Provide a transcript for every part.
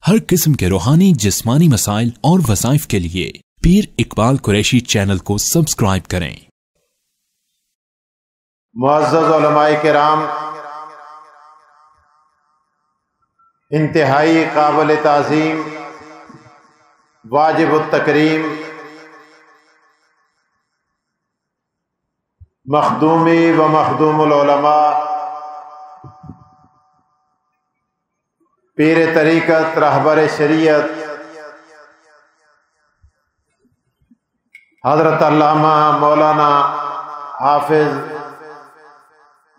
ہر قسم کے روحانی جسمانی مسائل اور وظائف کے لیے پیر اقبال قریشی چینل کو سبسکرائب کریں۔ معزز علماء کرام، انتہائی قابل تعظیم، واجب التکریم، مخدومی و مخدوم العلماء، پیر طریقت، رہبر شریعت، حضرت علامہ مولانا حافظ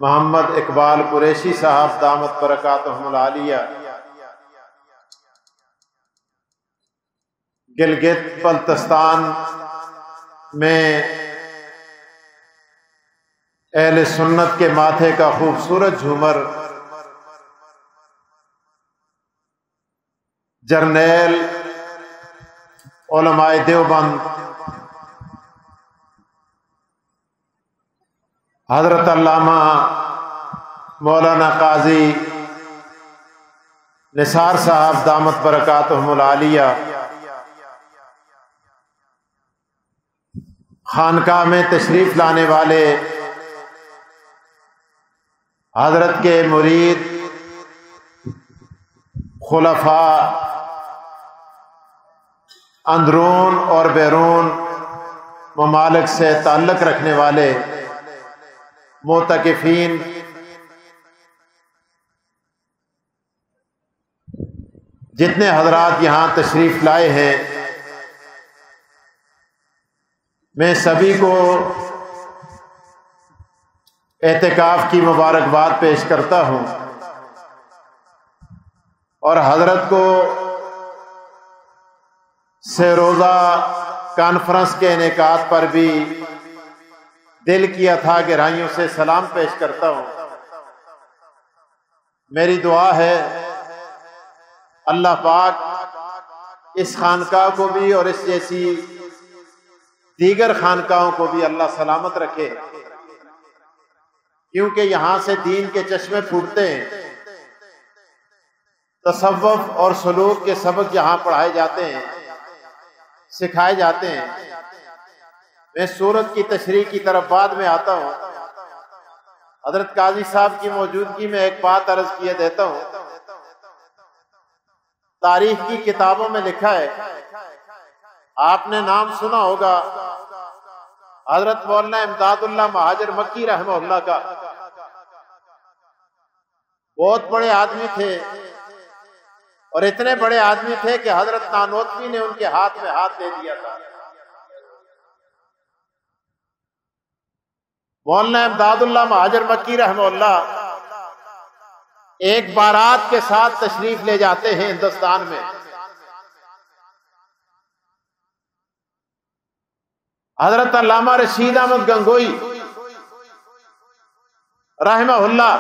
محمد اقبال قریشی صاحب دامت برکاتہم العالیہ، گلگت بلتستان میں اہل سنت کے ماتھے کا خوبصورت جھومر، جرنیل علماء دیوبند حضرت علامہ مولانا قاضی نثار صاحب دامت برکاتہم العالیہ خانقاہ میں تشریف لانے والے حضرت کے مرید، خلفاء، اندرون اور بیرون ممالک سے تعلق رکھنے والے معتکفین، جتنے حضرات یہاں تشریف لائے ہیں، میں سبھی کو اعتکاف کی مبارکباد پیش کرتا ہوں، اور حضرت کو سے روزہ کانفرنس کے انعقاد پر بھی دل کیا تھا گہرائیوں سے سلام پیش کرتا ہوں۔ میری دعا ہے اللہ پاک اس خانقاہ کو بھی اور اس جیسی دیگر خانقاہوں کو بھی اللہ سلامت رکھے، کیونکہ یہاں سے دین کے چشمے پھوٹتے ہیں، تصوف اور سلوک کے سبق یہاں پڑھائے جاتے ہیں، سکھائے جاتے ہیں۔ میں سورت کی تشریح کی طرف بعد میں آتا ہوں۔ حضرت قاضی صاحب کی موجودگی میں ایک بات عرض کیے دیتا ہوں۔ تاریخ کی کتابوں میں لکھا ہے، آپ نے نام سنا ہوگا حضرت مولانا امداد اللہ مہاجر مکی رحمہ اللہ کا۔ بہت بڑے آدمی تھے، اور اتنے بڑے آدمی تھے کہ حضرت نانوتوی نے ان کے ہاتھ میں ہاتھ دے دیا تھا۔ مولانا امداد اللہ مہاجر مکی رحمہ اللہ ایک بارات کے ساتھ تشریف لے جاتے ہیں ہندوستان میں۔ حضرت علامہ رشید احمد گنگوئی رحمہ اللہ،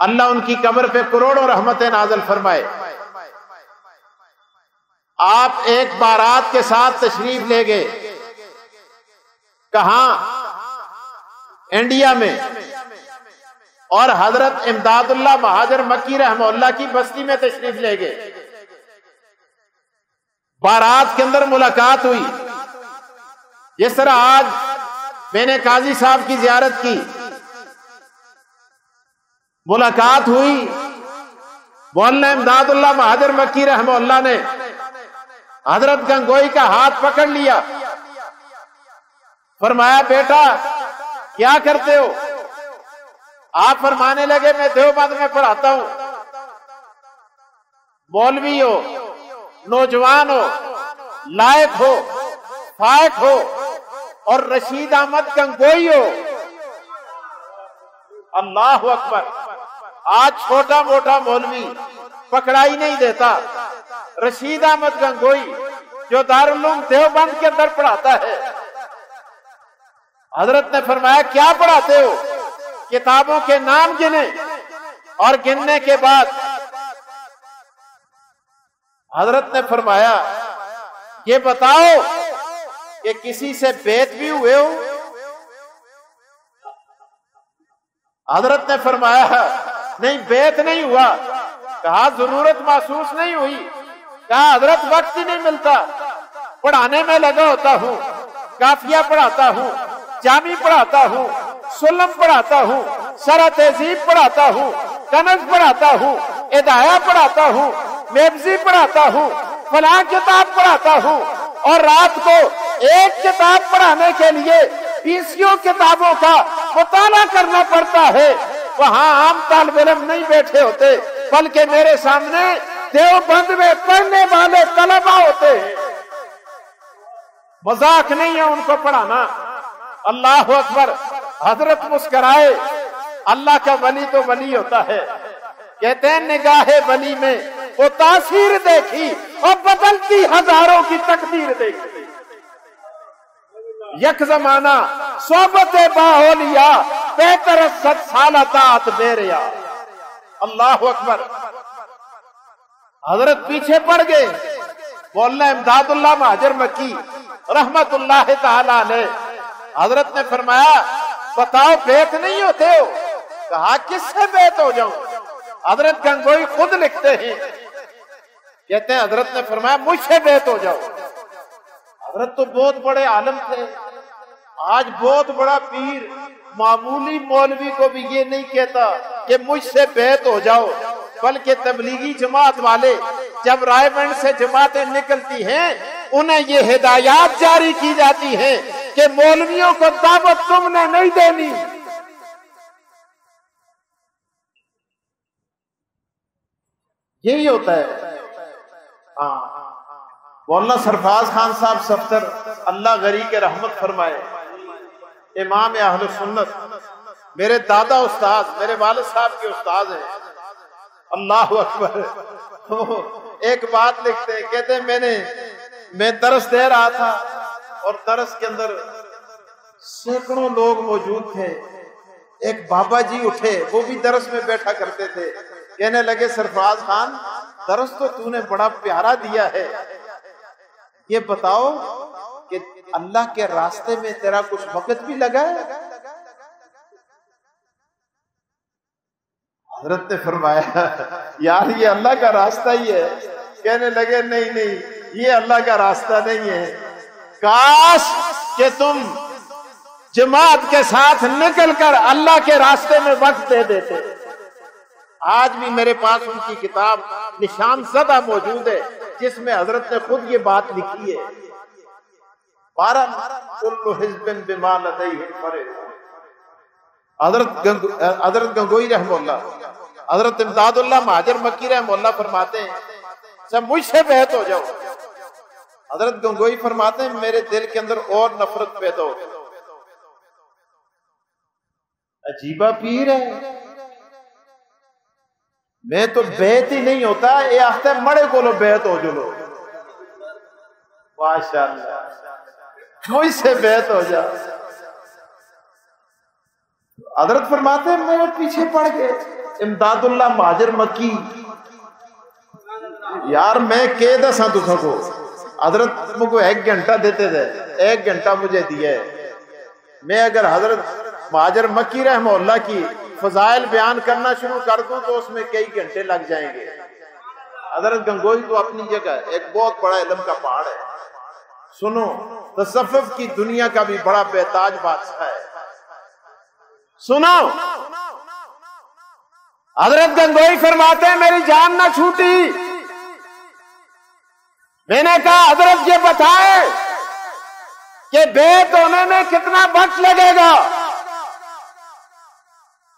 اللہ ان کی قبر پہ کروڑوں رحمتیں نازل فرمائے، آپ ایک بارات کے ساتھ تشریف لے گئے۔ کہاں؟ انڈیا میں، اور حضرت امداد اللہ مہاجر مکی رحمہ اللہ کی بستی میں تشریف لے گئے۔ بارات کے اندر ملاقات ہوئی، جس طرح آج میں نے قاضی صاحب کی زیارت کی، ملاقات ہوئی۔ مولانا امداد اللہ مہاجر مکی رحمہ اللہ نے حضرت گنگوئی کا ہاتھ پکڑ لیا، فرمایا بیٹا کیا کرتے ہو؟ آپ فرمانے لگے میں دیوبند میں پڑھاتا ہوں۔ مولوی ہو، نوجوان ہو، لائق ہو، فائق ہو، اور رشید احمد گنگوئی ہو۔ اللہ اکبر! آج چھوٹا موٹا مولوی پکڑائی نہیں دیتا، رشید احمد گنگوئی جو دارالعلوم دیوبند کے اندر پڑھاتا ہے، حضرت نے فرمایا کیا پڑھاتے ہو؟ کتابوں کے نام گنے، اور گننے کے بعد حضرت نے فرمایا یہ بتاؤ کہ کسی سے بیعت بھی ہوئے ہو؟ حضرت نے فرمایا نہیں، بیعت نہیں ہوا، کہا ضرورت محسوس نہیں ہوئی؟ کہا حضرت وقت ہی نہیں ملتا، پڑھانے میں لگا ہوتا ہوں، کافیہ پڑھاتا ہوں، جامی پڑھاتا ہوں، سلم پڑھاتا ہوں، شرح تہذیب پڑھاتا ہوں، کنز پڑھاتا ہوں، ادایہ پڑھاتا ہوں، میبزی پڑھاتا ہوں، فلاں کتاب پڑھاتا ہوں، اور رات کو ایک کتاب پڑھانے کے لیے 20 کتابوں کا مطالعہ کرنا پڑتا ہے۔ وہاں عام طالب علم نہیں بیٹھے ہوتے، بلکہ میرے سامنے دیوبند میں پڑھنے والے طلبہ ہوتے ہیں۔ مذاق نہیں ہے ان کو پڑھانا۔ اللہ اکبر۔ حضرت مسکرائے۔ اللہ کا ولی تو ولی ہوتا ہے، کہتے ہیں نگاہ ولی میں وہ تاثیر دیکھی اور بدلتی ہزاروں کی تقدیر دیکھی۔ یک زمانہ صحبت بااولیاء بہتر 100 سال اطاعت بیریا۔ اللہ اکبر۔ حضرت پیچھے پڑ گئے۔ مولانا امداد اللہ مہاجر مکی رحمت اللہ تعالی علیہ، حضرت نے فرمایا بتاؤ بیت نہیں ہوتے ہو؟ کہا کس سے بیت ہو جاؤں؟ حضرت گنگوئی خود لکھتے ہیں، کہتے ہیں حضرت نے فرمایا مجھ سے بیت ہو جاؤ۔ حضرت تو بہت بڑے عالم تھے، آج بہت بڑا پیر معمولی مولوی کو بھی یہ نہیں کہتا کہ مجھ سے بیت ہو جاؤ، بلکہ تبلیغی جماعت والے جب رائے بند سے جماعتیں نکلتی ہیں انہیں یہ ہدایات جاری کی جاتی ہیں کہ مولویوں کو دعوت تم نے نہیں دینی۔ یہی ہوتا ہے۔ مولانا سرفراز خان صاحب صفتر اللہ غری کے رحمت فرمائے، امام اہل سنت، میرے دادا استاد، میرے والد صاحب کے استاد ہیں۔ اللہ اکبر۔ ایک بات لکھتے ہیں، کہتے ہیں میں درس دے رہا تھا اور درس کے اندر سینکڑوں لوگ موجود تھے، ایک بابا جی اٹھے، وہ بھی درس میں بیٹھا کرتے تھے، کہنے لگے سرفراز خان درس تو تو نے بڑا پیارا دیا ہے، یہ بتاؤ کہ اللہ کے راستے میں تیرا کچھ وقت بھی لگا ہے؟ حضرت نے فرمایا یار یہ اللہ کا راستہ ہی ہے۔ کہنے لگے نہیں یہ اللہ کا راستہ نہیں ہے، کاش کہ تم جماعت کے ساتھ نکل کر اللہ کے راستے میں وقت دے دیتے۔ آج بھی میرے پاس ان کی کتاب نشان زدہ موجود ہے جس میں حضرت نے خود یہ بات لکھی ہے، کل حزب بما لدیہم فرحون۔ حضرت گنگوئی رحمہ اللہ، حضرت امداد اللہ مہاجر مکی رحمہ اللہ فرماتے ہیں سب مجھ سے بیعت ہو جاؤ۔ حضرت گنگوئی فرماتے ہیں میرے دل کے اندر اور نفرت پیدا ہو گئی۔ عجیبہ پیر ہے، میں تو بیعت ہی نہیں ہوتا، یہ آختے مڑے کو لو بیعت ہو جو لو۔ ماشاءاللہ، مجھ سے بیعت ہو جا۔ حضرت فرماتے ہیں میرے پیچھے پڑ گئے امداد اللہ مہاجر مکی۔ یار میں کہہ دساں تساں کو، حضرت مجھ کو 1 گھنٹہ دیتے تھے، 1 گھنٹہ مجھے دیا ہے، میں اگر حضرت مہاجر مکی رحمہ اللہ کی فضائل بیان کرنا شروع کر دوں تو اس میں کئی گھنٹے لگ جائیں گے۔ حضرت گنگوئی تو اپنی جگہ ایک بہت بڑا علم کا پہاڑ ہے، سنو تصوف کی دنیا کا بھی بڑا بےتاج بادشاہ ہے، سنو۔ حضرت گنگوئی فرماتے ہیں میری جان نہ چھوٹی، میں نے کہا حضرت یہ بتائیں کہ بیعت ہونے میں کتنا وقت لگے گا؟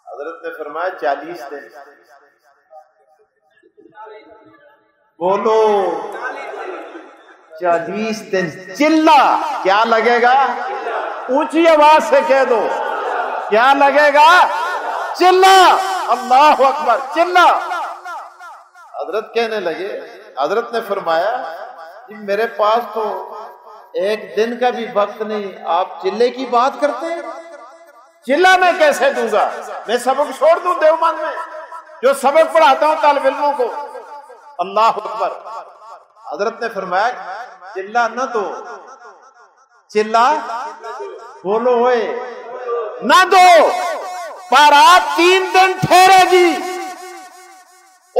حضرت نے فرمایا 40 دن۔ بولو 40 دن۔ چلا کیا لگے گا؟ اونچی آواز سے کہہ دو کیا لگے گا؟ چلا۔ اللہ اکبر، چلا۔ حضرت کہنے لگے، حضرت نے فرمایا میرے پاس تو 1 دن کا بھی وقت نہیں، آپ چلے کی بات کرتے ہیں؟ چلا میں کیسے دوں گا؟ میں سبق چھوڑ دوں دیوبند میں جو سبق پڑھاتا ہوں طالب علموں کو؟ اللہ اکبر۔ حضرت نے فرمایا چلا نہ دو، چلا بولو ہوئے نہ دو، پر آپ 3 دن ٹھہرے گی،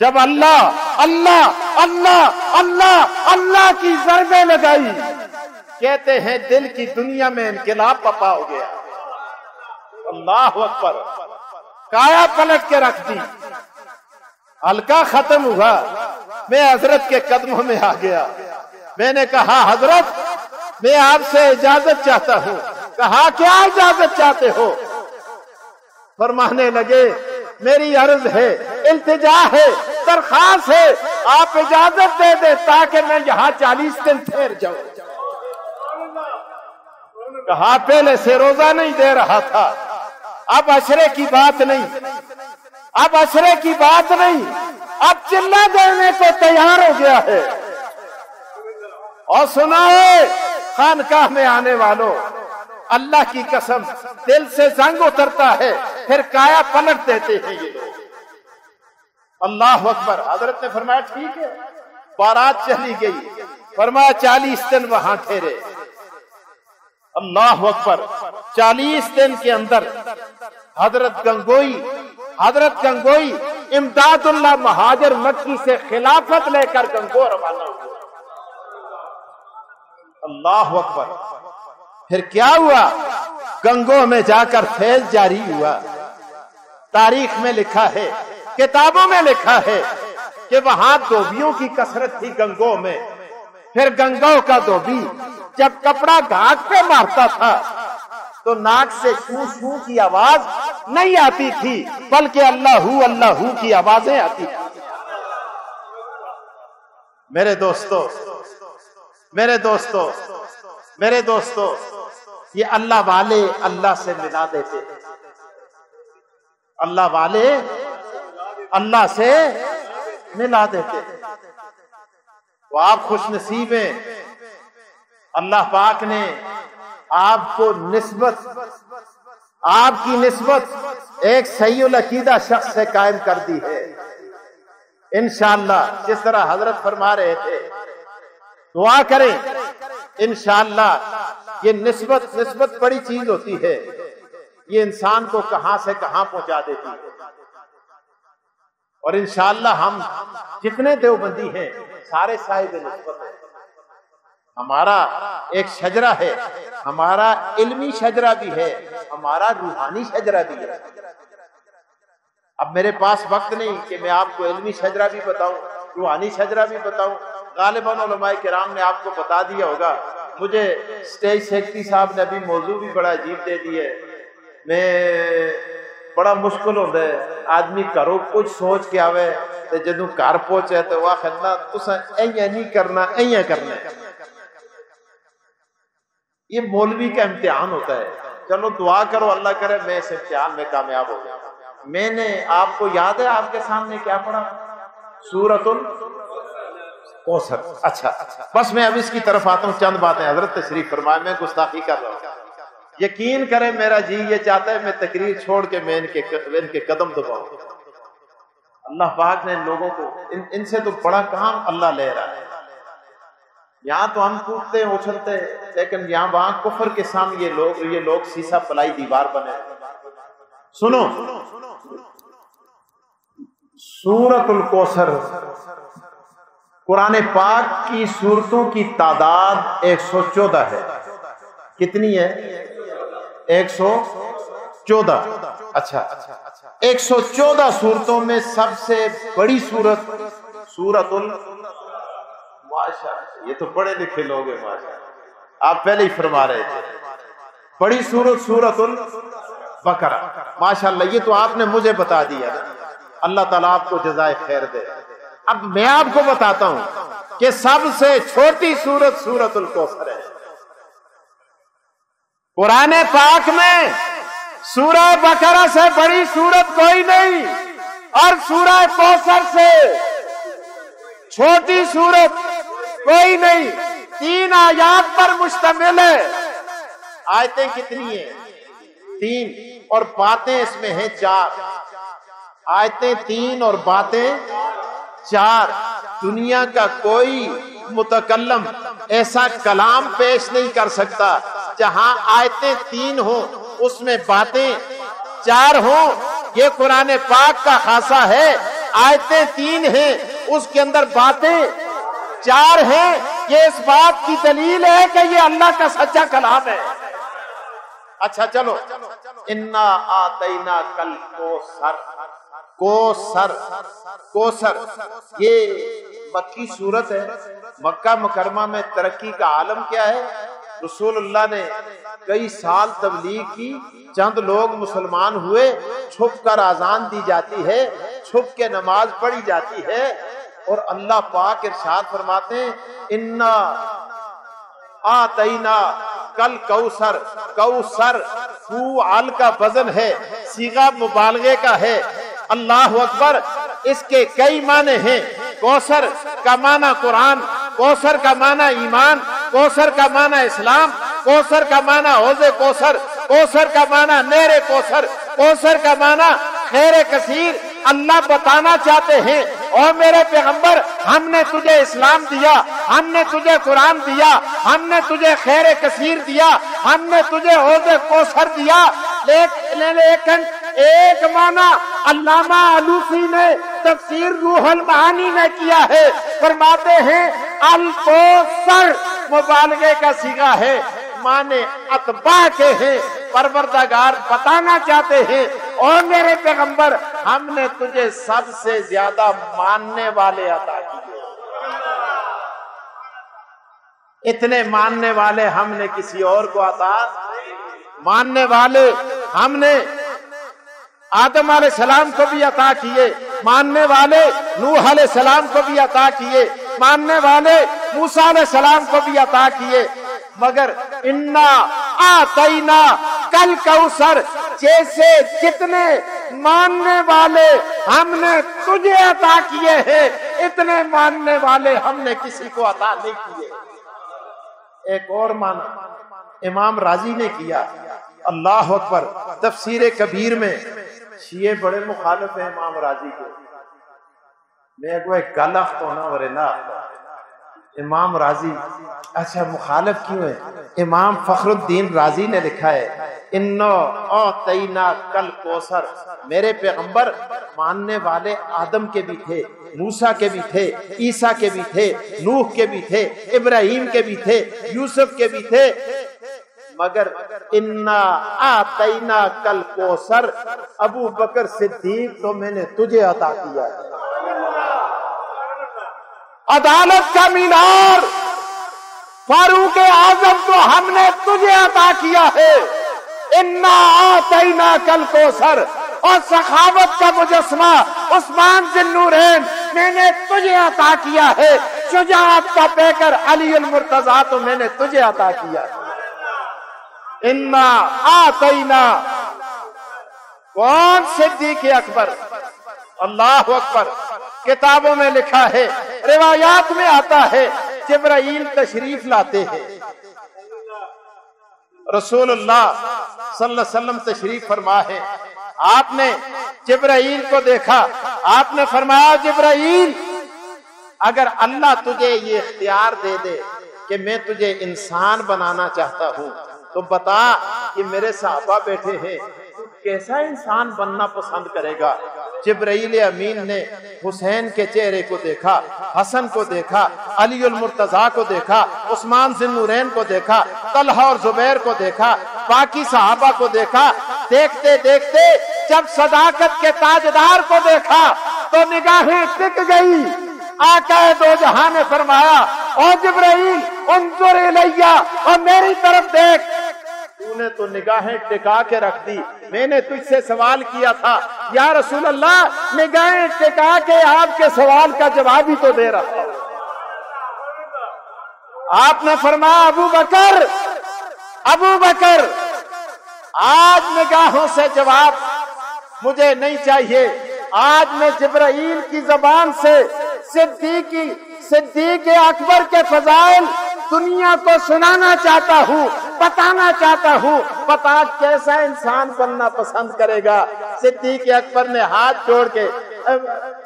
جب اللہ اللہ اللہ اللہ اللہ کی ضربیں لگائی، کہتے ہیں دل کی دنیا میں انقلاب پپا ہو گیا۔ اللہ اکبر، کایا پلٹ کے رکھ دی، حلقہ ختم ہوا، میں حضرت کے قدموں میں آ گیا۔ میں نے کہا حضرت میں آپ سے اجازت چاہتا ہوں۔ کہا کیا اجازت چاہتے ہو؟ فرمانے لگے میری عرض ہے، التجا ہے، درخواست ہے، آپ اجازت دے دیں تاکہ میں یہاں 40 دن ٹھہر جاؤں۔ کہا پہلے سے روزہ نہیں دے رہا تھا، اب عشرے کی بات نہیں، اب عشرے کی بات نہیں، اب چلہ دینے کو تیار ہو گیا ہے۔ اور سنائے خانقاہ میں آنے والوں، اللہ کی قسم دل سے زنگ اترتا ہے، پھر کایا پلٹ دیتے ہیں یہ لوگ۔ اللہ اکبر۔ حضرت نے فرمایا ٹھیک ہے، بارات چلی گئی، فرمایا 40 دن وہاں ٹھہرے۔ اللہ اکبر۔ 40 دن کے اندر حضرت گنگوئی امداد اللہ مہاجر مکی سے خلافت لے کر گنگو روانہ ہوا۔ اللہ اکبر۔ پھر کیا ہوا؟ گنگو میں جا کر فیض جاری ہوا۔ تاریخ میں لکھا ہے، کتابوں میں لکھا ہے کہ وہاں دھوبیوں کی کثرت تھی گنگو میں۔ پھر گنگو کا دھوبی جب کپڑا گھاٹ پہ مارتا تھا تو ناک سے شو شو کی آواز نہیں آتی تھی، بلکہ اللہ اللہ کی آوازیں آتی تھی۔ میرے دوستو یہ اللہ والے اللہ سے ملا دیتے، اللہ والے اللہ سے ملا دیتے۔ وہ آپ خوش نصیب ہیں، اللہ پاک نے آپ کو آپ کی نسبت ایک صحیح العقیدہ شخص سے قائم کر دی ہے۔ انشاءاللہ جس طرح حضرت فرما رہے تھے، دعا کریں انشاءاللہ۔ یہ نسبت بڑی چیز ہوتی ہے، یہ انسان کو کہاں سے کہاں پہنچا دیتی ہے۔ اور انشاءاللہ ہم جتنے دیوبندی ہیں سارے صاحب نسبت ہیں۔ ہمارا ایک شجرہ ہے، ہمارا علمی شجرہ بھی ہے، ہمارا روحانی شجرہ بھی ہے۔ اب میرے پاس وقت نہیں کہ میں آپ کو علمی شجرہ بھی بتاؤں، روحانی شجرہ بھی بتاؤں۔ غالباً علماء کرام نے آپ کو بتا دیا ہوگا۔ مجھے اسٹیج سیکرٹری صاحب نے ابھی موضوع بھی بڑا عجیب دے دی ہے۔ میں بڑا مشکل ہوتا ہے آدمی گھروں کچھ سوچ کے آوے تے جدوں گھر پہنچے تو وہ کہنا تساں ایاں نہیں کرنا، ایاں کرنا۔ یہ مولوی کا امتحان ہوتا ہے۔ چلو دعا کرو اللہ کرے میں اس امتحان میں کامیاب ہو گیا۔ میں نے آپ کو یاد ہے آپ کے سامنے کیا پڑھا؟ سورۃ الکوثر۔ اچھا بس میں اب اس کی طرف آتا ہوں، چند باتیں حضرت تشریف فرمائے، میں گستاخی کر رہا ہوں۔ یقین کریں میرا جی یہ چاہتا ہے میں تقریر چھوڑ کے میں ان کے قدم دباؤں۔ اللہ پاک نے ان لوگوں کو ان سے تو بڑا کام اللہ لے رہا ہے۔ یہاں تو ہم کودتے اچھلتے، لیکن یہاں وہاں کفر کے سامنے یہ لوگ سیسا پلائی دیوار بنے۔ سنو سورۃ الکوثر، قرآن پاک کی سورتوں کی تعداد 114 ہے۔ کتنی ہے؟ 114۔ اچھا 114 صورتوں میں سب سے بڑی سورت ماشاءاللہ، یہ تو پڑھے لکھے لوگ ہیں ماشاءاللہ، آپ پہلے ہی فرما رہے تھے بڑی سورت البقرہ۔ ماشاءاللہ یہ تو آپ نے مجھے بتا دیا، اللہ تعالیٰ آپ کو جزائے خیر دے۔ اب میں آپ کو بتاتا ہوں کہ سب سے چھوٹی سورت الکوثر ہے۔ قرآن پاک میں سورہ بقرہ سے بڑی سورت کوئی نہیں، اور سورہ کوثر سے چھوٹی سورت کوئی نہیں۔ 3 آیات پر مشتمل ہے۔ آیتیں کتنی ہیں؟ 3، اور باتیں اس میں ہیں 4۔ آیتیں 3 اور باتیں 4۔ دنیا کا کوئی متکلم ایسا کلام پیش نہیں کر سکتا جہاں آیتیں 3 ہوں اس میں باتیں 4 ہوں۔ یہ قرآن پاک کا خاصہ ہے آیتیں 3 ہیں، اس کے اندر باتیں 4 ہیں. یہ اس بات کی دلیل ہے کہ یہ اللہ کا سچا کلام ہے. اچھا چلو، انا آتینا کل کوثر یہ مکی صورت ہے. مکہ مکرمہ میں ترقی کا عالم کیا ہے؟ رسول اللہ نے کئی سال تبلیغ کی، چند لوگ مسلمان ہوئے، چھپ کر اذان دی جاتی ہے، چھپ کے نماز پڑھی جاتی ہے، اور اللہ پاک ارشاد فرماتے ہیں انا آتینا کل کوثر. فوعل کا وزن ہے، صیغہ مبالغے کا ہے. اللہ اکبر. اس کے کئی معنی ہیں. کوثر کا معنی قرآن، کوثر کا معنی ایمان، کوثر کا معنی اسلام، کوثر کا معنی حوض کوثر، کوثر کا معنی نہر کوثر، کوثر کا معنی خیر کثیر. اللہ بتانا چاہتے ہیں اور میرے پیغمبر ہم نے تجھے اسلام دیا، ہم نے تجھے قرآن دیا، ہم نے تجھے خیر کثیر دیا، ہم نے تجھے حوض کوثر دیا. لیکن ایک معنی علامہ آلوسی نے تفسیر روح المعانی میں کیا ہے، فرماتے ہیں الکوثر مبالغے کا صیغہ ہے، معنی اتباع کے ہیں. پروردگار بتانا چاہتے ہیں اور میرے پیغمبر ہم نے تجھے سب سے زیادہ ماننے والے عطا کیے. اتنے ماننے والے ہم نے کسی اور کو عطا. ماننے والے ہم نے آدم علیہ السلام کو بھی عطا کیے، ماننے والے نوح علیہ السلام کو بھی عطا کیے، ماننے والے موسیٰ علیہ السلام کو بھی عطا کیے. مگر انا آتینا کل کوثر جیسے جتنے ماننے والے ہم نے تجھے عطا کیے ہیں، اتنے ماننے والے ہم نے کسی کو عطا نہیں کیے. ایک اور معنی امام راضی نے کیا. اللہ اکبر. تفسیر کبیر میں شیعہ بڑے مخالف ہیں امام راضی کے. میں کو ایک گلخ تو نہ ورنہ امام راضی اچھا مخالف کیوں ہے؟ امام فخر الدین رازی نے لکھا ہے انو اعطینا کل کوثر. میرے پیغمبر ماننے والے آدم کے بھی تھے، موسیٰ کے بھی تھے، عیسیٰ کے بھی تھے، نوح کے بھی تھے، ابراہیم کے بھی تھے، یوسف کے بھی تھے. مگر انا آتینا کل کوثر ابو بکر صدیق تو میں نے تجھے عطا کیا. عدالت کا مینار فاروق اعظم تو ہم نے تجھے عطا کیا ہے. انا آتینا کل کوثر. اور سخاوت کا مجسمہ عثمان ذی النورین میں نے تجھے عطا کیا ہے. شجاعت کا پیکر علی المرتضیٰ تو میں نے تجھے عطا کیا ہے. انا آتینا کون؟ صدیق اکبر. اللہ اکبر. کتابوں میں لکھا ہے، روایات میں آتا ہے جبرائیل تشریف لاتے ہیں، رسول اللہ صلی اللہ علیہ وسلم تشریف فرما ہے. آپ نے جبرائیل کو دیکھا، آپ نے فرمایا جبرائیل اگر اللہ تجھے یہ اختیار دے دے کہ میں تجھے انسان بنانا چاہتا ہوں تو بتا کہ میرے صحابہ بیٹھے ہیں، تو کیسا انسان بننا پسند کرے گا؟ جبرائیل امین نے حسین کے چہرے کو دیکھا، حسن کو دیکھا، علی المرتضیٰ کو دیکھا، عثمان ذی النورین کو دیکھا، طلحہ اور زبیر کو دیکھا، باقی صحابہ کو دیکھا. دیکھتے دیکھتے جب صداقت کے تاجدار کو دیکھا تو نگاہیں ٹک گئی. آقا دو جہاں نے فرمایا او جبرائیل انظر الیہ، اور میری طرف دیکھ. تو نے تو نگاہیں ٹکا کے رکھ دی. میں نے تجھ سے سوال کیا تھا یا رسول اللہ، نگاہیں ٹکا کے آپ کے سوال کا جواب ہی تو دے رہا. آپ نے فرمایا ابو بکر آج نگاہوں سے جواب مجھے نہیں چاہیے. آج میں جبرائیل کی زبان سے صدیق اکبر کے فضائل دنیا کو سنانا چاہتا ہوں، بتانا چاہتا ہوں. بتا کیسا انسان بننا پسند کرے گا؟ صدیق اکبر نے ہاتھ جوڑ کے،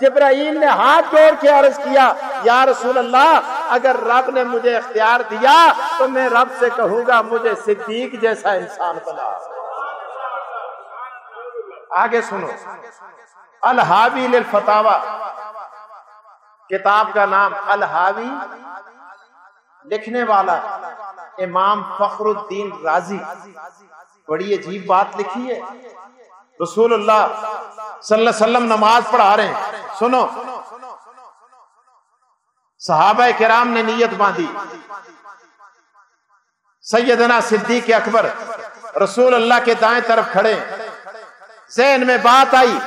جبرائیل نے ہاتھ جوڑ کے عرض کیا یا رسول اللہ اگر رب نے مجھے اختیار دیا تو میں رب سے کہوں گا مجھے صدیق جیسا انسان بنا. آگے سنو، الحاوی للفتاوا، کتاب کا نام الحاوی، لکھنے والا امام فخر الدین رازی۔ بڑی عجیب بات لکھی ہے، رسول اللہ صلی اللہ علیہ وسلم نماز پڑھا رہے ہیں، سنو، صحابہ کرام نے نیت باندھی، سیدنا صدیق اکبر رسول اللہ کے دائیں طرف کھڑے، ذہن میں بات آئی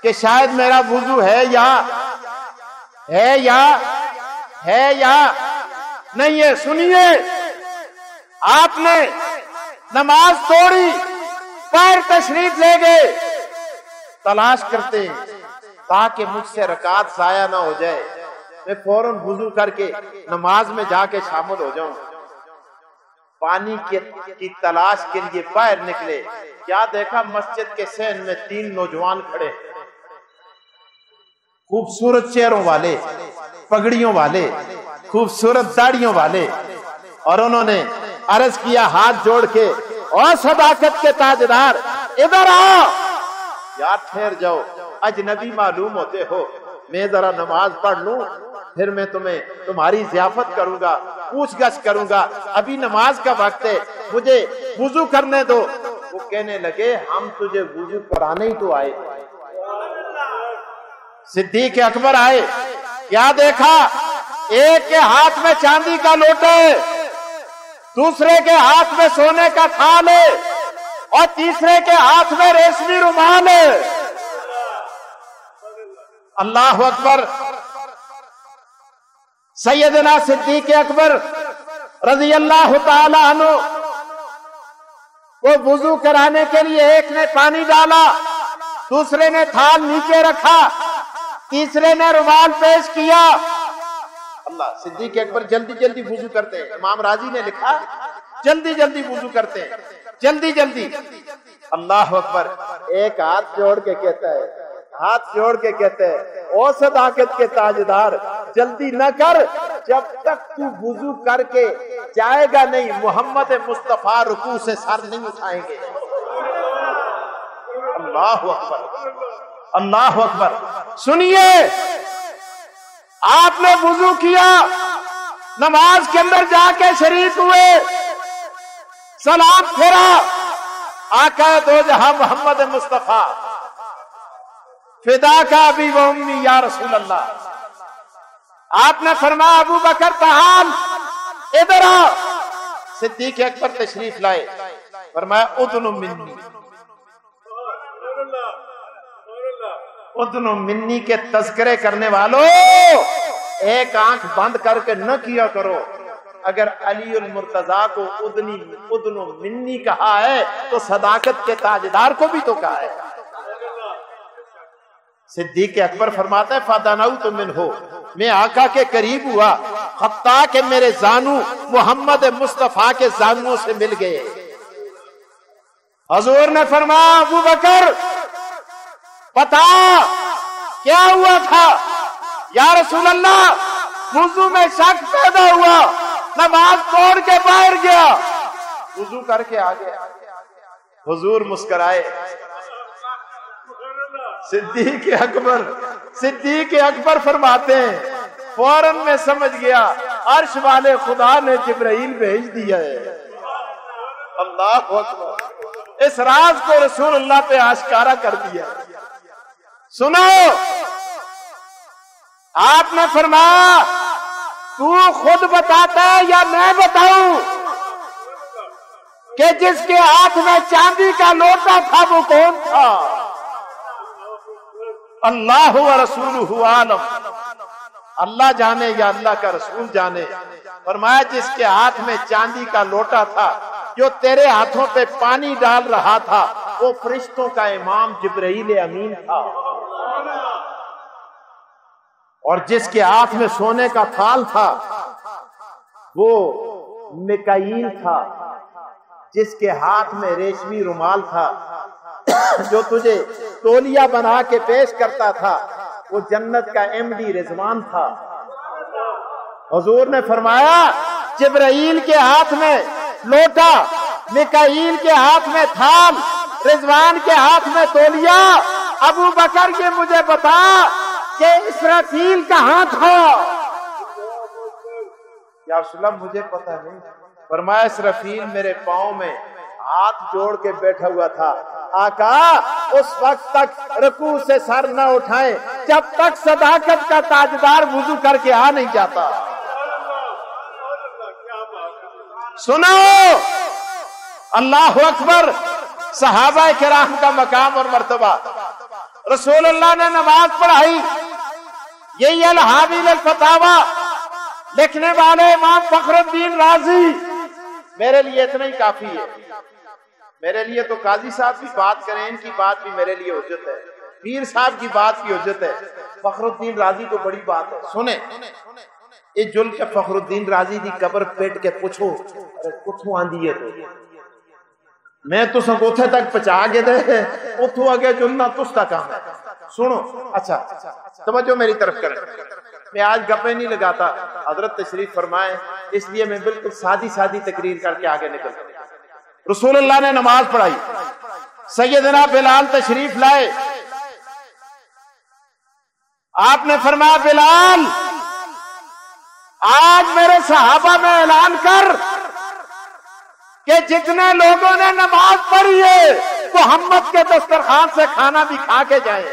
کہ شاید میرا وضو ہے یا نہیں ہے۔ سنیے، آپ نے نماز توڑی، پیر تشریف لے گئے، تلاش کرتے تاکہ مجھ سے رکعت ضائع نہ ہو جائے، میں فوراً وضو کر کے نماز میں جا کے شامل ہو جاؤں۔ پانی کی تلاش کے لیے باہر نکلے، کیا دیکھا؟ مسجد کے صحن میں 3 نوجوان کھڑے، خوبصورت چہروں والے، پگڑیوں والے، خوبصورت داڑھیوں والے، اور انہوں نے عرض کیا ہاتھ جوڑ کے، اور صداقت کے تاجدار ادھر آؤ۔ یار ٹھہر جاؤ، اجنبی معلوم ہوتے ہو، میں ذرا نماز پڑھ لوں، پھر میں تمہاری ضیافت کروں گا، پوچھ گچھ کروں گا، ابھی نماز کا وقت ہے، مجھے وضو کرنے دو۔ وہ کہنے لگے ہم تجھے وضو کرانے ہی تو آئے۔ صدیق اکبر آئے، کیا دیکھا؟ ایک کے ہاتھ میں چاندی کا لوٹا ہے، دوسرے کے ہاتھ میں سونے کا تھال ہے، اور تیسرے کے ہاتھ میں ریشمی رومال ہے۔ اللہ اکبر۔ سیدنا صدیق اکبر رضی اللہ تعالی عنہ وہ وضو کرانے کے لیے ایک نے پانی ڈالا، دوسرے نے تھال نیچے رکھا، تیسرے نے رومال پیش کیا۔ اللہ، صدیق اکبر جلدی جلدی وضو کرتے ہیں، امام راضی نے لکھا جلدی جلدی وضو کرتے ہیں، جلدی جلدی۔ اللہ اکبر۔ ایک ہاتھ جوڑ کے کہتا ہے او صداقت کے تاجدار، جلدی نہ کر، جب تک تو وضو کر کے جائے گا نہیں محمد مصطفیٰ رکوع سے سر نہیں اٹھائیں گے۔ اللہ اکبر، اللہ اکبر۔ سنیے، آپ نے وضو کیا، نماز کے اندر جا کے شریک ہوئے، سلام پھیرا، آقا دو جہاں محمد مصطفیٰ فدا کا ابی و امی یا رسول اللہ۔ آپ نے فرمایا ابو بکر تعال ادھر آ۔ صدیق اکبر تشریف لائے، فرمایا ادن منی، ادن منی کے تذکرے کرنے والوں ایک آنکھ بند کر کے نہ کیا کرو۔ اگر علی المرتضیٰ کو ادن منی کہا ہے تو صداقت کے تاجدار کو بھی تو کہا ہے۔ صدیق اکبر فرماتا ہے فَدَنَوْتُ مِنْهُ، میں آقا کے قریب ہوا، حتیٰ کہ میرے زانو محمد مصطفیٰ کے زانوں سے مل گئے۔ حضور نے فرمایا ابو بکر بتا کیا ہوا تھا؟ یا رسول اللہ وضو میں شک پیدا ہوا، نماز توڑ کے باہر گیا، وضو کر کے آ گیا۔ حضور مسکرائے۔ صدیق اکبر فرماتے ہیں فوراً میں سمجھ گیا عرش والے خدا نے جبرائیل بھیج دیا ہے۔ اللہ اکبر۔ اس راز کو رسول اللہ پہ آشکارا کر دیا۔ سنو، آپ نے فرمایا تو خود بتاتا ہے یا میں بتاؤں کہ جس کے ہاتھ میں چاندی کا لوٹا تھا وہ کون تھا؟ اللہ و رسولہ عالم، اللہ جانے یا اللہ کا رسول جانے۔ فرمایا جس کے ہاتھ میں چاندی کا لوٹا تھا، جو تیرے ہاتھوں پہ پانی ڈال رہا تھا، وہ فرشتوں کا امام جبرائیل امین تھا، اور جس کے ہاتھ میں سونے کا تھال تھا وہ میکائیل تھا، جس کے ہاتھ میں ریشمی رومال تھا، جو تجھے تولیہ بنا کے پیش کرتا تھا، وہ جنت کا ایم ڈی رضوان تھا۔ حضور نے فرمایا جبرائیل کے ہاتھ میں لوٹا، میکائیل کے ہاتھ میں تھال، رضوان کے ہاتھ میں تولیہ، ابو بکر یہ مجھے بتا کہ اسرافیل کہاں تھا؟ یا رسول اللہ مجھے پتا نہیں۔ فرمایا اسرافیل میرے پاؤں میں ہاتھ جوڑ کے بیٹھا ہوا تھا۔ آقا اس وقت تک رکوع سے سر نہ اٹھائیں جب تک صداقت کا تاجدار وضو کر کے آ نہیں جاتا۔ سنو اللہ اکبر، صحابہ کرام کا مقام اور مرتبہ۔ رسول اللہ نے نماز پڑھائی، یہی الحاوی للفتاوی لکھنے والے امام فخر الدین رازی۔ میرے لیے اتنا ہی کافی ہے، میرے لیے تو قاضی صاحب کی بات کریں، ان کی بات بھی میرے لیے حجت ہے، پیر صاحب کی بات بھی حجت ہے، فخر الدین رازی تو بڑی بات ہے۔ سنیں یہ جل کے فخر الدین رازی دی قبر پیٹ کے پوچھو کتھوں آندی ہے، تو میں تو سب اتھے تک پہنچا کے دے اتھوں آگے جلنا تس تک کام ہے۔ سنو اچھا توجہ میری طرف کریں، میں آج گپیں نہیں لگاتا، حضرت تشریف فرمائیں، اس لیے میں بالکل سادی سادی تقریر کر کے آگے نکلتا ہوں۔ رسول اللہ نے نماز پڑھائی، سیدنا بلال تشریف لائے، آپ نے فرمایا بلال آج میرے صحابہ میں اعلان کر کہ جتنے لوگوں نے نماز پڑھی ہے محمد کے دسترخوان سے کھانا بھی کھا کے جائیں۔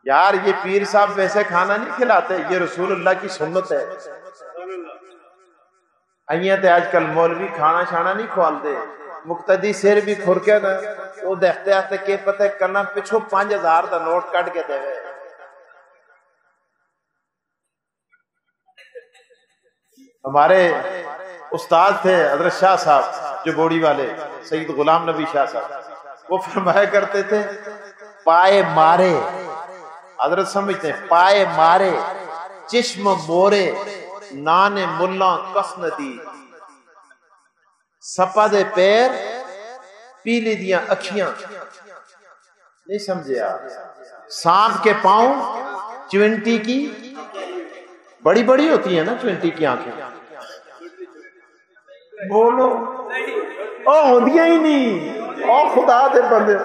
یار یہ پیر صاحب ویسے کھانا نہیں کھلاتے، یہ رسول اللہ کی سنت ہے۔ آئیے تے آج کل مولوی کھانا شانا نہیں کھوالتے، مقتدی سر بھی کھر کے نا وہ دیکھتے آتے کہ پتہ کرنا پچھو 5000 دا نوٹ کٹ کے دے۔ ہمارے استاد تھے حضرت شاہ صاحب جو بوڑی والے، سید غلام نبی شاہ صاحب، وہ فرمایا کرتے تھے پائے مارے، حضرت سمجھتے ہیں پائے مارے چشم مورے نان ملا کس ندی، سپا دے پیر پیلی دیاں اکھیاں، نہیں سمجھے آپ؟ سانپ کے پاؤں 20 کی بڑی بڑی ہوتی ہیں نا، 20 کی آنکھیں، بولو او ہوندیاں ہی نہیں، او خدا دے بندے۔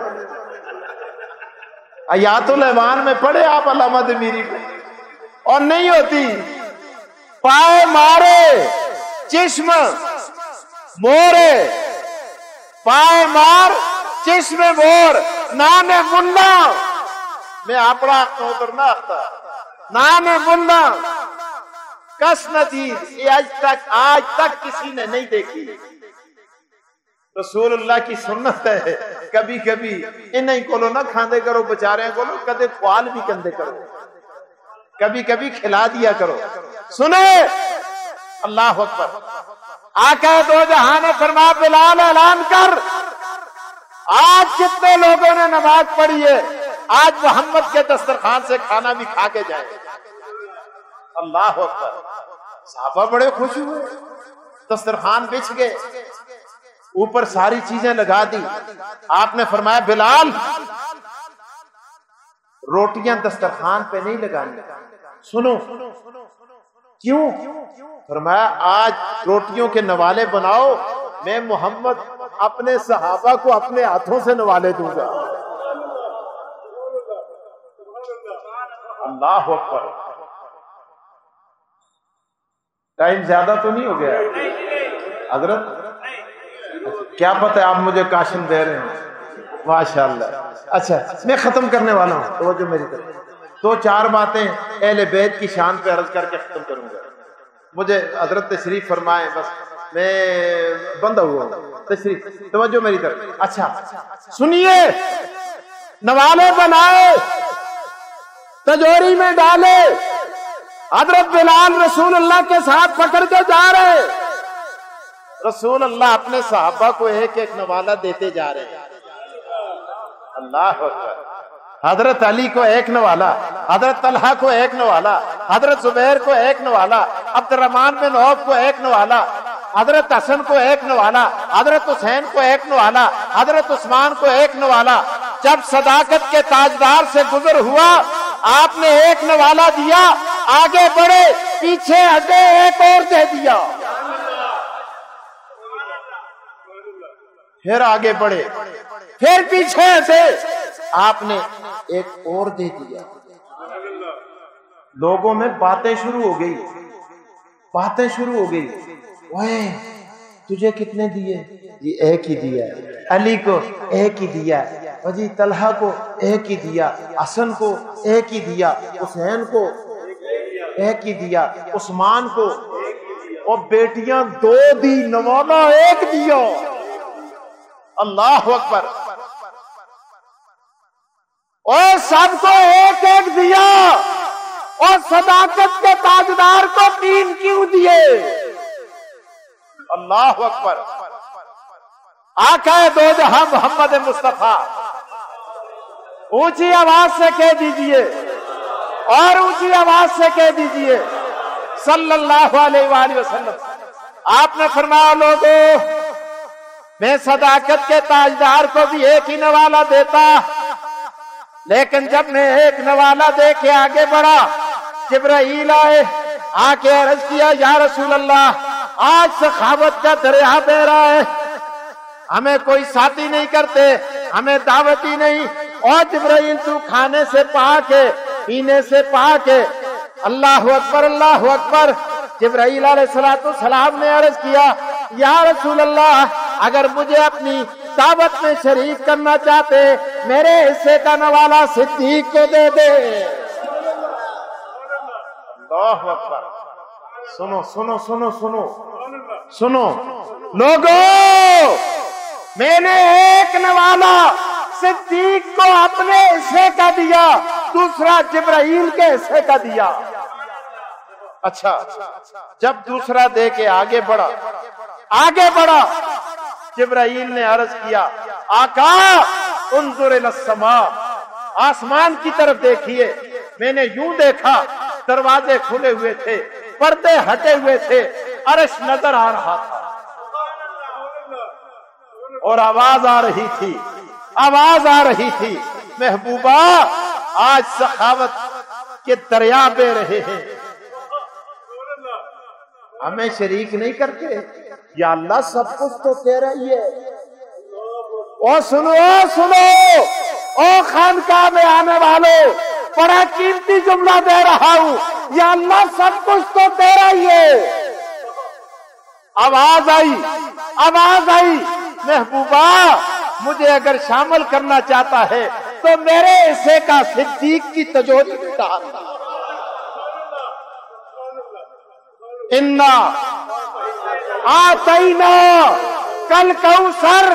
آیات الایمان میں پڑھے آپ علامہ دمیری کو، اور نہیں ہوتی۔ پائے مارے چشم مورے، پائے مار چشم مور نام ملا، میں اپنا ادھر نہ آتا، نام ملا کس ندید، یہ آج تک کسی نے نہیں دیکھی۔ رسول اللہ کی سنت ہے، کبھی کبھی انہیں کولو نہ کھاندے کرو، بچارے کولو کدے خوال بھی کندے کرو، کبھی کبھی کھلا دیا کرو۔ سنے اللہ اکبر، آقا دو جہاں نے فرمایا بلال اعلان کر آج جتنے لوگوں نے نماز پڑھی ہے آج محمد کے دسترخوان سے کھانا بھی کھا کے جائے۔ اللہ اکبر، صحابہ بڑے خوش ہوئے، دسترخوان بچھ گئے، اوپر ساری چیزیں لگا دی۔ آپ نے فرمایا بلال روٹیاں دسترخوان پہ نہیں لگانی۔ سنو کیوں؟ فرمایا آج روٹیوں کے نوالے بناؤ، میں محمد اپنے صحابہ کو اپنے ہاتھوں سے نوالے دوں گا۔ اللہ اکبر، ٹائم زیادہ تو نہیں ہو گیا حضرت؟ کیا پتہ آپ مجھے کاشن دے رہے ہیں، ماشاءاللہ۔ اچھا میں ختم کرنے والا ہوں، توجہ میری طرف، 2-4 باتیں اہل بیت کی شان پہ عرض کر کے ختم کروں گا۔ مجھے حضرت تشریف فرمائیں، بس میں بندہ ہوا ہوں، تشریف توجہ میری طرف۔ اچھا سنیے، نوالے بنائے، تجوری میں ڈالے، حضرت بلال رسول اللہ کے ساتھ پکڑ کے جا رہے، رسول اللہ اپنے صحابہ کو ایک ایک نوالہ دیتے جا رہے ہیں۔ اللہ اکبر، حضرت علی کو ایک نوالا، حضرت طلحہ کو ایک نوالا، حضرت زبیر کو ایک نوالا، عبد الرحمن بن عوف کو ایک نوالا، حضرت حسن کو ایک نوالا، حضرت حسین کو ایک نوالا، حضرت عثمان کو ایک نوالا۔ جب صداقت کے تاجدار سے گزر ہوا آپ نے ایک نوالا دیا، آگے بڑھے، پیچھے ہٹے، ایک اور دے دیا، پھر آگے بڑھے، پھر پیچھے سے آپ نے ایک اور دے دیا. لوگوں میں باتیں شروع ہو گئی، باتیں شروع ہو گئی. اوے تجھے کتنے دیے؟ جی ایک ہی دیا. علی کو ایک ہی دیا، اور جی طلحہ کو ایک ہی دیا، حسن کو ایک ہی دیا، حسین کو ایک ہی دیا، عثمان کو، اور بیٹیاں 2 دی، نوالا 1 دیا. اللہ اکبر. اور سب کو ایک ایک دیا، اور صداقت کے تاجدار کو 3 کیوں دیے؟ اللہ اکبر. آقا دو جہاں محمد مصطفیٰ، اونچی آواز سے کہہ دیجئے، اور اونچی آواز سے کہہ دیجئے صلی اللہ علیہ وآلہ وسلم. آپ نے فرمایا لوگوں، میں صداقت کے تاجدار کو بھی ایک ہی نوالا دیتا، لیکن جب میں ایک نوالا دے کے آگے بڑھا، جبرائیل آئے، آ کے عرض کیا یا رسول اللہ آج سخاوت کا دریا بہ رہا ہے، ہمیں کوئی ساتھی نہیں کرتے، ہمیں دعوت ہی نہیں. اور جبرائیل تو کھانے سے پاک ہے، پینے سے پاک ہے. اللہ اکبر اللہ اکبر. جبرائیل علیہ السلام نے عرض کیا یا رسول اللہ اگر مجھے اپنی دعوت میں شریک کرنا چاہتے میرے حصے کا نوالا صدیق کو دے دے. اللہ اکبر. سنو سنو سنو سنو سنو لوگوں، میں نے ایک نوالا صدیق کو اپنے حصے کا دیا، دوسرا جبرائیل کے حصے کا دیا. اچھا جب دوسرا دے کے آگے بڑھا جبرائیل نے عرض کیا آقا انظر الی السماء، آسمان کی طرف دیکھیے. میں نے یوں دیکھا، دروازے کھلے ہوئے تھے، پردے ہٹے ہوئے تھے، عرش نظر آ رہا تھا، اور آواز آ رہی تھی محبوبہ آج سخاوت کے دریا بہ رہے ہیں، ہمیں شریک نہیں کرتے. یا اللہ سب کچھ تو تیرا ہی ہے. او سنو او خانقاہ میں آنے والوں، بڑا قیمتی جملہ دے رہا ہوں، یا اللہ سب کچھ تو تیرا ہی ہے. آواز آئی محبوبہ مجھے اگر شامل کرنا چاہتا ہے تو میرے حصے کا صدیق کی تجوری ڈال. انا آتینا کل کوثر،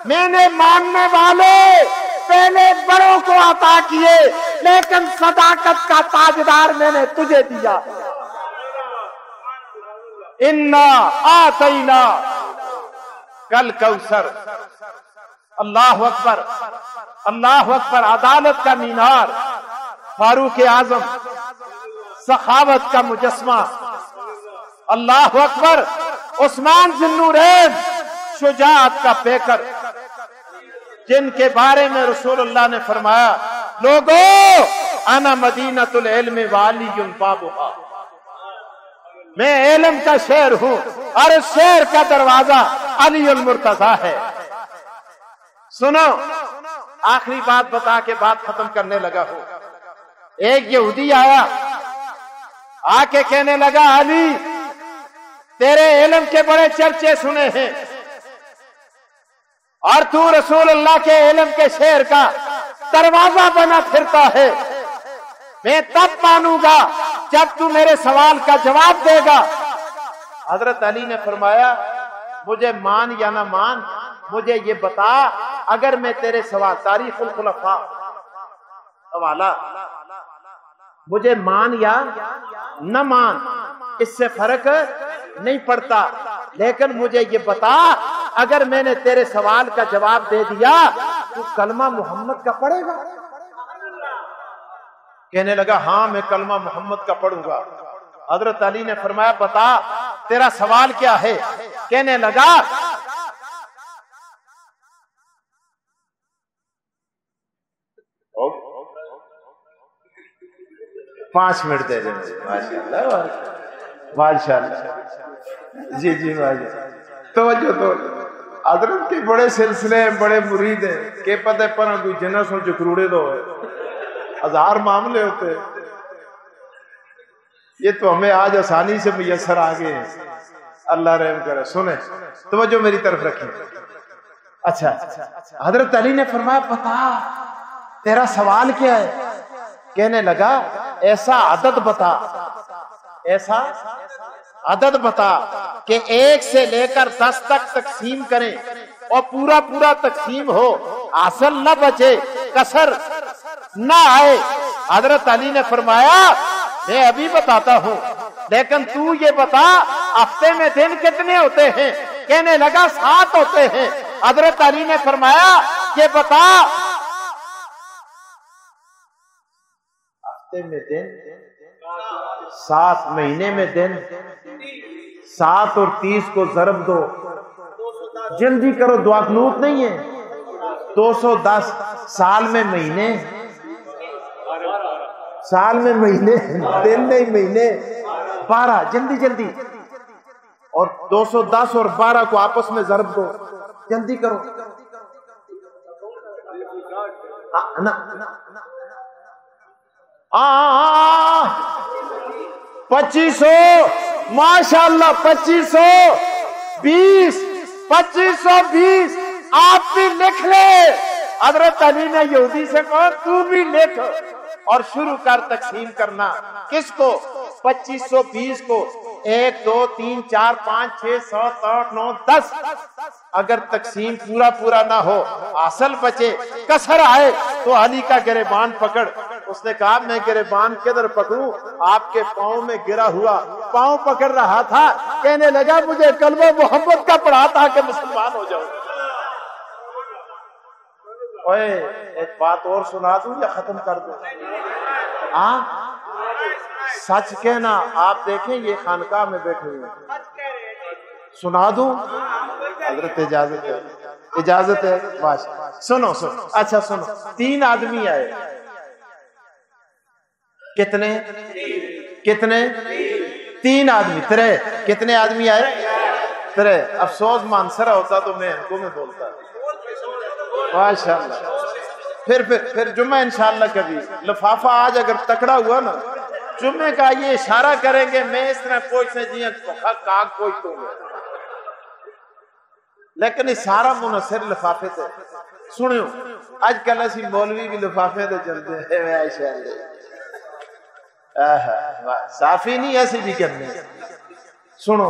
میں نے ماننے والے پہلے بڑوں کو عطا کیے، لیکن صداقت کا تاجدار میں نے تجھے دیا. انا آتینا کل کوثر. اللہ اکبر اللہ اکبر. عدالت کا مینار، فاروق اعظم، سخاوت کا مجسمہ. اللہ اکبر. عثمان ذی النورین، شجاعت کا پیکر، جن کے بارے میں رسول اللہ نے فرمایا لوگوں انا مدینۃ العلم وعلی بابھا، میں علم کا شہر ہوں اور اس شہر کا دروازہ علی المرتضیٰ ہے. سنو آخری بات بتا کے بات ختم کرنے لگا ہوں. ایک یہودی آیا، آ کے کہنے لگا علی تیرے علم کے بڑے چرچے سنے ہیں اور تو رسول اللہ کے علم کے شہر کا دروازہ بنا پھرتا ہے، میں تب مانوں گا جب تو میرے سوال کا جواب دے گا. حضرت علی نے فرمایا مجھے مان یا نہ مان، مجھے یہ بتا اگر میں تیرے سوال تاریخ الخلفاء حوالہ، مجھے مان یا نہ مان اس سے فرق نہیں پڑتا، لیکن مجھے یہ بتا اگر میں نے تیرے سوال کا جواب دے دیا تو کلمہ محمد کا پڑھے گا؟ کہنے لگا ہاں میں کلمہ محمد کا پڑھوں گا. حضرت علی نے فرمایا بتا تیرا سوال کیا ہے؟ کہنے لگا پانچ منٹ دے دیں. ماشاء اللہ جی ماشاء اللہ. توجہ حضرت کے بڑے سلسلے ہیں، بڑے مرید ہیں کہ پتہ پر کوئی جنس ہو جکروڑے دو ہے، ہزار معاملے ہوتے ہیں، یہ تو ہمیں آج آسانی سے میسر آگے ہیں، اللہ رحم کرے۔ سنیں توجہ میری طرف رکھیں۔ اچھا حضرت علی نے فرمایا بتا تیرا سوال کیا ہے؟ کہنے لگا ایسا عدد بتا، ایسا عدد بتا کہ 1 سے لے کر 10 تک تقسیم کریں اور پورا پورا تقسیم ہو، حاصل نہ بچے، کسر نہ آئے۔ حضرت علی نے فرمایا میں ابھی بتاتا ہوں، لیکن تو یہ بتا ہفتے میں دن کتنے ہوتے ہیں؟ کہنے لگا 7 ہوتے ہیں۔ حضرت علی نے فرمایا یہ بتا ہفتے میں دن 7، مہینے میں دن 7 اور 30 کو ضرب دو، جلدی کرو، دعا قنوت نہیں ہے، 210۔ سال میں مہینے، سال میں مہینے، دن نہیں مہینے، 12، جلدی جلدی، اور 210 اور 12 کو آپس میں ضرب دو، جلدی کرو۔ 2500، ماشاءاللہ 2520، 2520، آپ بھی لکھ لے۔ حضرت علی نے یہودی سے کہا تو بھی لکھ اور شروع کر تقسیم کرنا۔ کس کو؟ 2520 کو 1 2 3 4 5 6 7 8 9 10۔ اگر تقسیم پورا پورا نہ ہو، حاصل بچے، کسر آئے تو علی کا گریبان پکڑ۔ اس نے کہا میں گریبان کدھر پکڑوں؟ آپ کے پاؤں میں گرا ہوا پاؤں پکڑ رہا تھا۔ کہنے لگا مجھے کلمہ محمد کا پڑھا تھا کہ مسلمان ہو جاؤں۔ اوے ایک بات اور سنا دوں یا ختم کر دوں؟ سچ کہنا، آپ دیکھیں یہ خانقاہ میں بیٹھے ہوئے، سنا دوں؟ حضرت اجازت ہے؟ اجازت ہے؟ ماشاءاللہ۔ سنو سنو، اچھا سنو، 3 آدمی آئے، کتنے؟ 3 آدمی، 3۔ کتنے آدمی آئے؟ 3۔ افسوس مانسرا ہوتا تو میں ان کو میں بولتا۔ ماشاءاللہ۔ پھر جمعہ انشاءاللہ کبھی لفافہ آج اگر تکڑا ہوا نا، جمعے کا یہ اشارہ کریں گے میں اس طرح پوچھنے جی کاغ پوچھتا ہوں، لیکن اشارہ منحصر لفافے تھے۔ سنو اج کل اسی مولوی بھی لفافے تے چلتے ہیں، صافی نہیں ایسی بھی کرنے۔ سنو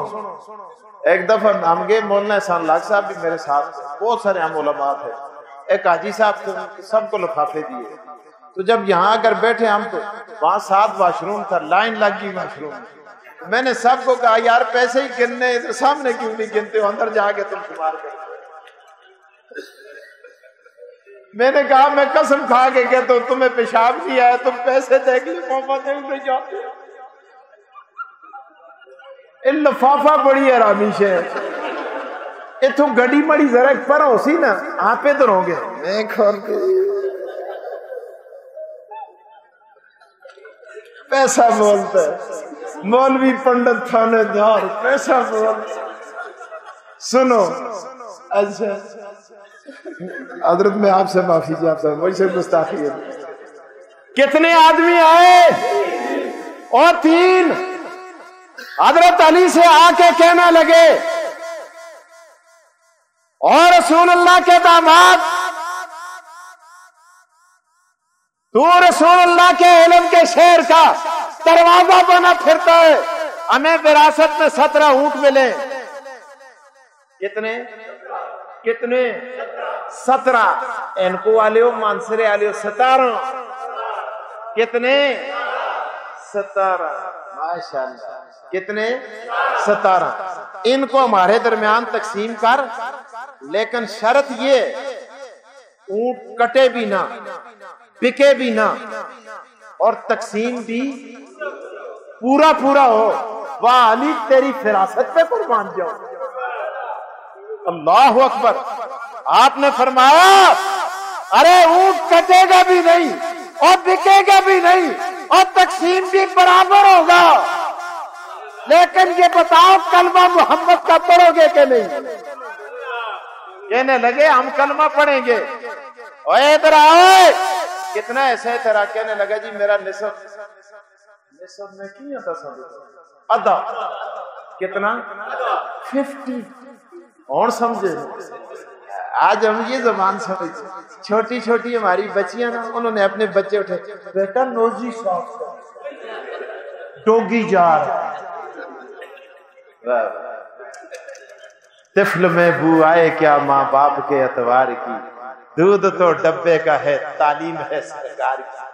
ایک دفعہ ہم گئے، مولانا احسان لاکھ صاحب بھی میرے ساتھ، بہت سارے ہم علماء تھے، ایک حاجی صاحب کو سب کو لفافے دیے۔ تو جب یہاں اگر بیٹھے ہم تو وہاں 7 واش روم تھا، لائن لگ گئی واش روم۔ میں نے سب کو کہا یار پیسے ہی گننے سامنے کیوں نہیں گنتے ہو، اندر جا کے تم شمار کرو۔ میں نے کہا میں قسم کھا کے کہتا ہوں تمہیں پیشاب نہیں آیا، تم پیسے دیکھ لیں محمد نہیں جاتے۔ لفافہ بڑی آرامیش ہے، اتوں گڈی مڑی ذرا پر ہو سی نا، آپ ادھر ہوں گے میں کھول کے پیسہ بولتا ہے، مولوی پنڈت تھانے دار پیسہ بولتا۔ سنو اچھا حضرت میں آپ سے معافی چاہتا ہوں، مجھ سے گستاخی ہے۔ کتنے آدمی آئے؟ اور 3۔ حضرت علی سے آ کے کہنا لگے اور رسول اللہ کے داماد، تو رسول اللہ کے علم کے شہر کا دروازہ بنا پھرتا ہے، ہمیں وراثت میں 17 اونٹ ملے۔ کتنے؟ 17۔ ان کو والے ہو مانسرے والے ہو 17۔ کتنے؟ 17۔ ماشاءاللہ۔ کتنے؟ 17۔ ان کو ہمارے درمیان تقسیم کر، لیکن شرط یہ اونٹ کٹے بھی نہ، بکے بھی نہ، اور تقسیم بھی پورا پورا ہو۔ واہ علی تیری فراست پہ قربان جاؤ۔ اللہ اکبر۔ آپ نے فرمایا ارے اونٹ کٹے گا بھی نہیں اور بکے گا بھی نہیں اور تقسیم بھی برابر ہوگا، لیکن یہ بتاؤ کلمہ محمد کا پڑھو گے کہ نہیں؟ کہنے لگے ہم کلمہ پڑھیں گے. اوے ادھر آؤ, کتنا ایسا ہے تیرا؟ کہنے لگا جی میرا نصف میں کیا تھا ادا. کتنا؟ 50. اور سمجھے, آج ہم یہ زبان سمجھ, چھوٹی چھوٹی ہماری بچیاں نا, انہوں نے اپنے بچے اٹھے, بیٹا نوزی صاحب ڈوگی جار. طفل میں بو آئے کیا ماں باپ کے اتوار کی, دودھ تو ڈبے کا ہے تعلیم ہے سرکار کی.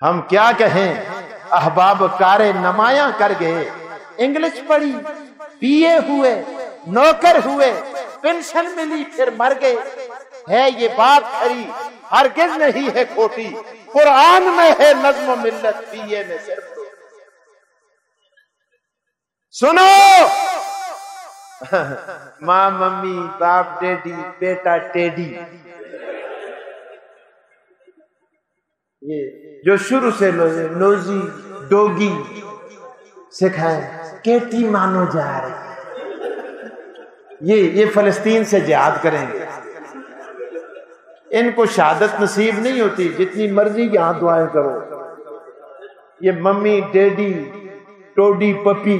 ہم کیا کہیں احباب کارے نمایاں کر گئے, انگلش پڑھی BA ہوئے نوکر ہوئے پینشن ملی پھر مر گئے. ہے یہ بات کھری ہرگز نہیں ہے کھوٹی, قرآن میں ہے نظم و ملت BA میں صرف. سنو, ماں ممی باپ ڈیڈی بیٹا ٹیڈی, یہ جو شروع سے نوزی ڈوگی سکھائے, کیٹی مانو جا رہے, یہ فلسطین سے جہاد کریں گے. ان کو شہادت نصیب نہیں ہوتی, جتنی مرضی یہاں دعائیں کرو. یہ ممی ڈیڈی ٹوڈی پپی,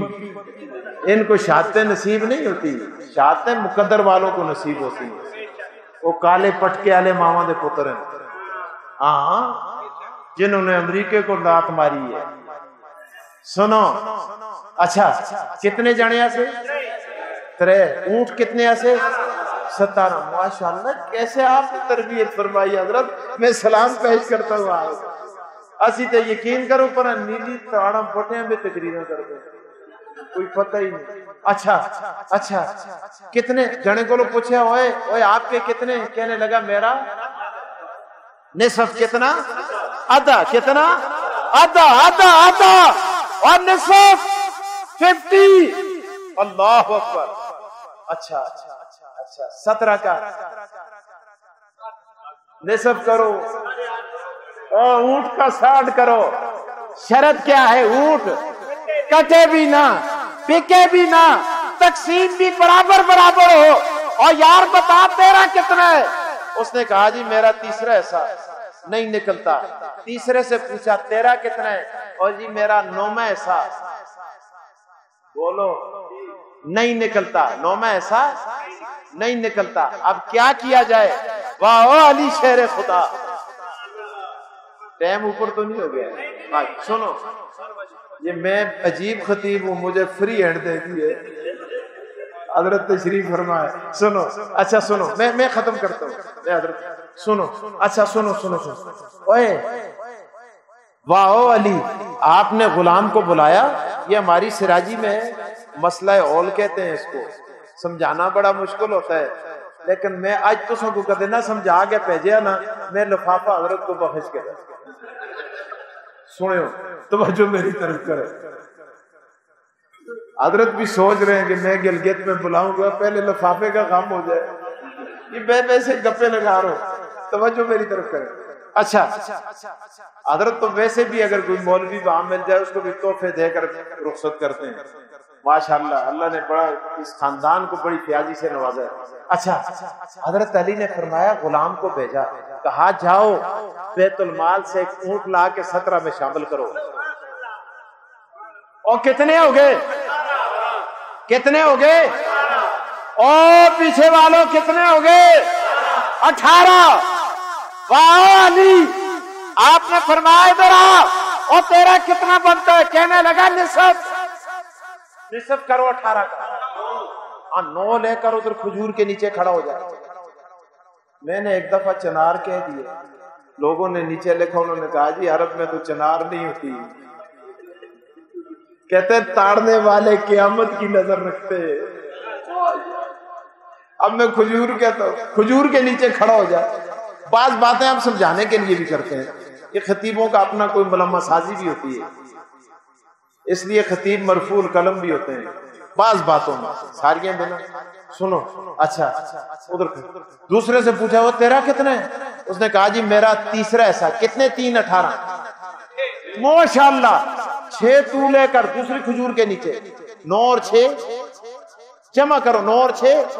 ان کو شہادتیں نصیب نہیں ہوتی. شہادتیں مقدر والوں کو نصیب ہوتی ہیں. وہ کالے پٹکے والے ماما دے پتر ہیں, ہاں, جنہوں نے امریکہ کو لات ماری ہے. سنو, اچھا کتنے جنے سے؟ 3. اونٹ کتنے سے؟ 17. ماشاءاللہ کیسے آپ نے تربیت فرمائی حضرت, میں سلام پیش کرتا ہوں. آپ اسی تے یقین کرو پر نیلی تاڑم پھٹیاں میں تقریریں کرتے کوئی پتہ ہی نہیں. اچھا کتنے جنے کو پوچھا, اوئے آپ کے کتنے؟ کہنے لگا میرا نصف. کتنا؟ آدھا. کتنا؟ آدھا اور نصف 50. اللہ اکبر. اچھا 17 کا نصف کرو, اونٹ کا 60 کرو. شرط کیا ہے؟ اونٹ کٹے بھی نہ بکے بھی نہ, تقسیم بھی برابر ہو. اور یار بتا تیرا کتنا ہے؟ اس نے کہا جی میرا تیسرا ایسا نہیں نکلتا. تیسرے سے پوچھا تیرا کتنا ہے؟ اور جی میرا 9واں ایسا. بولو, نہیں نکلتا. 9واں ایسا نہیں نکلتا. اب کیا کیا جائے؟ واہ علی شیر خدا. ٹائم اوپر تو نہیں ہو گیا؟ سنو, یہ میں عجیب خطیب ہوں, مجھے فری ہینڈ دے دیے حضرت تشریف فرمائے. سنو, اچھا سنو, میں ختم کرتا ہوں. حضرت سنو, اچھا سنو. اوئے واہ علی, آپ نے غلام کو بلایا. یہ ہماری سراجی میں مسئلہ اول کہتے ہیں اس کو. سمجھانا بڑا مشکل ہوتا ہے, لیکن میں آج تو سب کو کہتے نہ سمجھا کے بھیجیا نا, میں لفافہ حضرت کو بخش کے سنو, توجہ میری طرف کرے. حضرت بھی سوچ رہے ہیں کہ میں گلگت میں بلاؤں گا, پہلے لفافے کا کام ہو جائے. یہ میں ویسے گپے لگا رہا ہوں, توجہ میری طرف کرے. اچھا حضرت تو ویسے بھی اگر کوئی مولوی وہاں مل جائے اس کو بھی تحفے دے کر رخصت کرتے ہیں. ماشاءاللہ اللہ نے بڑا اس خاندان کو بڑی پیازی سے نوازا ہے. اچھا حضرت علی نے فرمایا غلام کو بھیجا, کہا جاؤ بیت المال سے ایک اونٹ لا کے 17 میں شامل کرو. اور کتنے ہو گئے؟ کتنے ہو گئے؟ اور پیچھے والوں کتنے ہو گئے؟ 18. واہ علی, آپ نے فرمایا ادھر آ, اور تیرا کتنا بنتا ہے؟ کہنے لگا نصف کرو 18 کا. 9 لے کر ادھر کھجور کے نیچے کھڑا ہو جائے. میں نے ایک دفعہ چنار کہہ دیے, لوگوں نے نیچے لکھا, انہوں نے کہا جی عرب میں تو چنار نہیں ہوتی. کہتے تاڑنے والے قیامت کی نظر رکھتے. اب میں کھجور کہتا ہوں, کھجور کے نیچے کھڑا ہو جائے. بعض باتیں آپ سمجھانے کے لیے بھی کرتے ہیں. یہ خطیبوں کا اپنا کوئی ملمہ سازی بھی ہوتی ہے, اس لیے خطیب مرفوع القلم بھی ہوتے ہیں بعض باتوں میں, ساریاں بنا. سنو, اچھا ادھر دوسرے سے پوچھا وہ تیرا کتنا ہے؟ اس نے کہا جی میرا تیسرا ایسا. کتنے؟ 3 18. ماشاءاللہ 6 تو لے کر دوسری کھجور کے نیچے. 9 اور 6 جمع کرو, 9 اور 6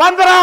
15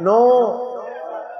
9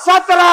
17